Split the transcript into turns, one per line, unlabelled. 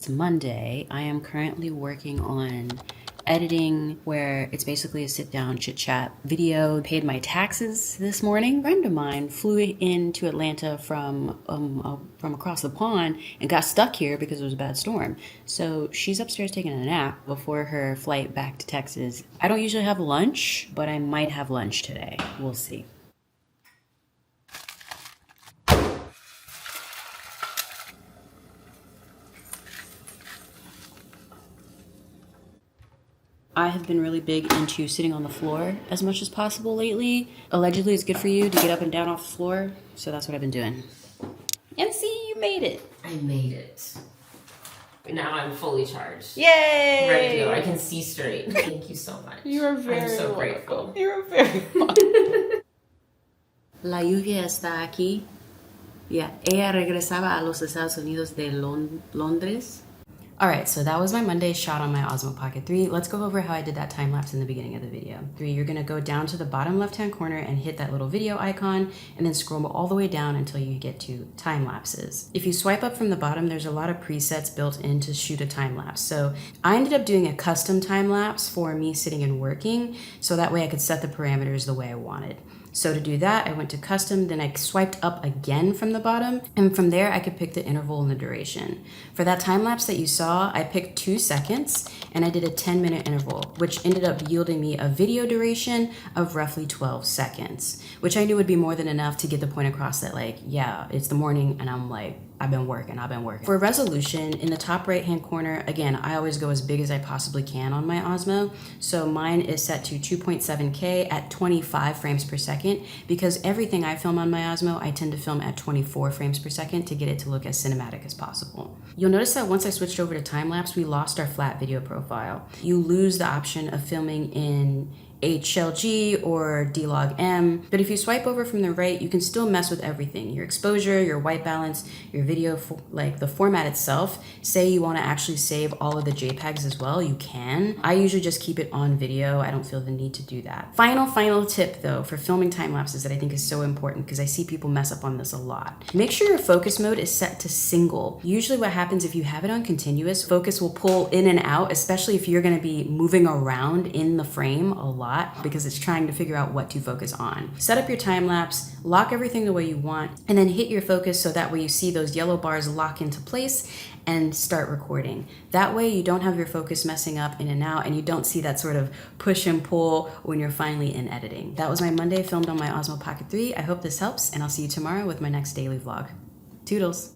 It's Monday. I am currently working on editing where it's basically a sit down chit chat video. Paid my taxes this morning. A friend of mine flew into Atlanta from across the pond and got stuck here because it was a bad storm. So she's upstairs taking a nap before her flight back to Texas. I don't usually have lunch, but I might have lunch today. We'll see. I have been really big into sitting on the floor as much as possible lately. Allegedly, it's good for you to get up and down off the floor, so that's what I've been doing. And see, you made it.
I made it. Now I'm fully charged.
Yay!
Ready to go. I can see straight. Thank you so much.
You are very
I'm so
welcome.
grateful.
You are very welcome. La lluvia está aquí. Yeah, ella regresaba a los Estados Unidos de Londres. Alright, so that was my Monday shot on my Osmo Pocket 3. Let's go over how I did that time lapse in the beginning of the video. 3, you're gonna go down to the bottom left hand corner and hit that little video icon and then scroll all the way down until you get to time lapses. If you swipe up from the bottom, there's a lot of presets built in to shoot a time lapse. So I ended up doing a custom time lapse for me sitting and working, so that way I could set the parameters the way I wanted. So to do that, I went to custom, then I swiped up again from the bottom, and from there I could pick the interval and the duration. For that time lapse that you saw, I picked 2 seconds and I did a 10-minute interval, which ended up yielding me a video duration of roughly 12 seconds, which I knew would be more than enough to get the point across that, like, yeah, it's the morning and I'm like, I've been working. For resolution, in the top right hand corner, again, I always go as big as I possibly can on my Osmo. So mine is set to 2.7K at 25 frames per second because everything I film on my Osmo, I tend to film at 24 frames per second to get it to look as cinematic as possible. You'll notice that once I switched over to time lapse, we lost our flat video profile. You lose the option of filming in HLG or D-Log-M, but if you swipe over from the right, you can still mess with everything. Your exposure, your white balance, your video, like the format itself. Say you want to actually save all of the JPEGs as well, you can. I usually just keep it on video. I don't feel the need to do that. Final tip though for filming time lapses that I think is so important because I see people mess up on this a lot. Make sure your focus mode is set to single. Usually what happens if you have it on continuous, focus will pull in and out, especially if you're going to be moving around in the frame a lot, because it's trying to figure out what to focus on. Set up your time lapse, lock everything the way you want, and then hit your focus so that way you see those yellow bars lock into place and start recording. That way you don't have your focus messing up in and out and you don't see that sort of push and pull when you're finally in editing. That was my Monday filmed on my Osmo Pocket 3. I hope this helps and I'll see you tomorrow with my next daily vlog. Toodles.